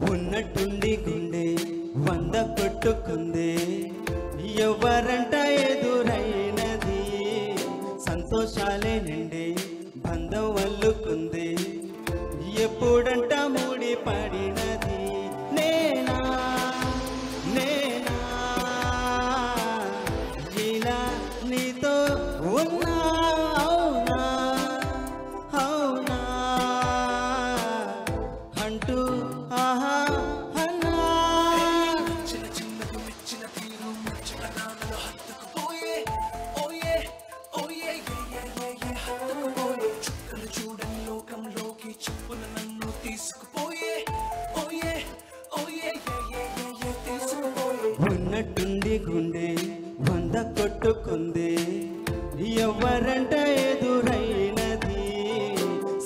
ఉన్నట్టుండి గుండె 100 కొట్టుకుంది ఎవరంట ఎదురైనది సంతోషాలే నిండే బంధం వల్లుకుంది ఎప్పుడంట ముడి పడినది నేనా నేనా ఇలా నీతో ఉన్నా అవునా అవునా అంటూ ఆహా అన్నా చిన్న చిన్నకు మెచ్చిన తీరు ముచ్చటగా నన్ను హత్తుకుపోయే ఓయే ఓయే హత్తుకుపోయే చుక్కలు చూడని లోకంలోకి చెప్పున నన్ను తీసుకుపోయే ఓయే ఓయే తీసుకుపోయే ఉన్నట్టుండి గుండె 100 కొట్టుకుంది ఎవరంట ఎదురైనది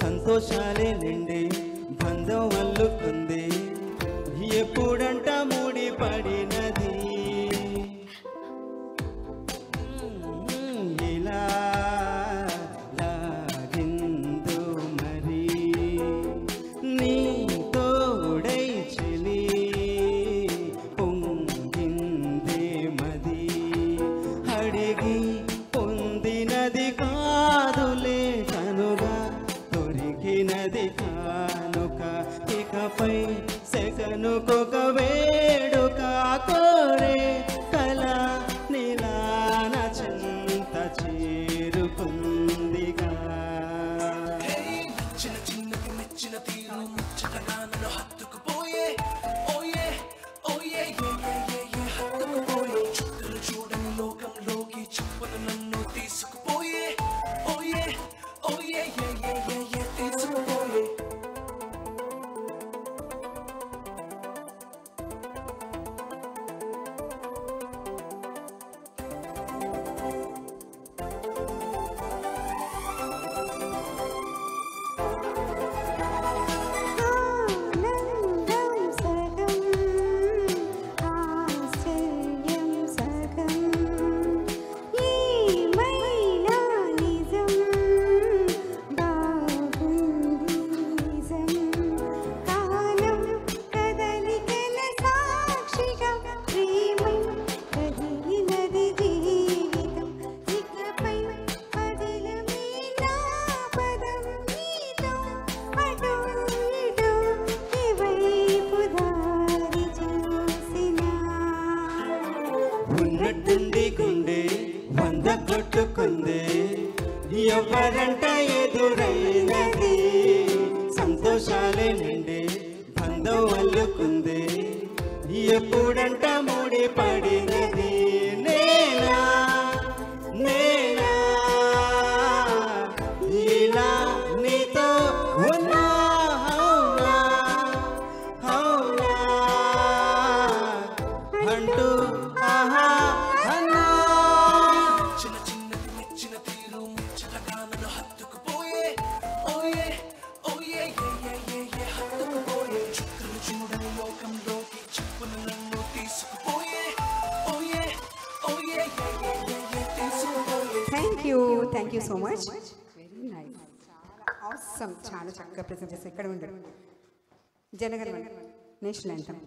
సంతోషాలే నిండి బంధం అల్లుకుంది ఎప్పుడంట ముడి పడినది ఇలా లాగిందో మరి నీ తోడై చెలి పొంగిందే మది అడిగి పొందినది కాదులే కనుగా దొరికినది కానుక ఇకపై సెకనుకొక వేడుక కోరే కళ నీలాన చెంత చేరుకుందిగా చిన్న చిన్నకు మెచ్చిన తీరు ముచ్చటగా నన్ను హత్తుకుపోయే ఓయే ఓయే హత్తుకుపోయే చుక్కలు చూడని లోకంలోకి చెప్పున నన్ను తీసుకుపోయే ఓయే ఓయే తీసుకుపోయే ఆనందం సగం ఆశ్చర్యం సగం ఏమైనా నిజం బాగుంది నిజం కాలం కదలికల సాక్షిగా ప్రేమై కదిలినది జీవితం ఇకపై పదిలమే నా పదం నీతో అటు ఇటు ఇవైపు దారి చూసినా ఉన్నట్టుండి గుండె 100 కొట్టుకుంది ఎవరంట ఎదురైనది సంతోషాలే నిండి బంధం అల్లుకుంది ఎప్పుడంట ముడి పడినది నేనా నేనా ఇలా నీతో ఉన్నా అవునా అవునా అంటూ ఆహా అన్నా చిన్న చిన్నకు మెచ్చిన తీరు ముచ్చటగా నన్ను హత్తుకుపోయే ఓయే ఓయే హత్తుకుపోయే చుక్కలు చూడని లోకంలోకి చెప్పున నన్ను తీసుకుపోయే ఓయే ఓయే తీసుకుపోయే thank you so much very nice awesome చాలా చక్కగా ప్రెజెంట్ చేసి ఇక్కడ ఉండరు జనగణమన నేషనల్ యాంథమ్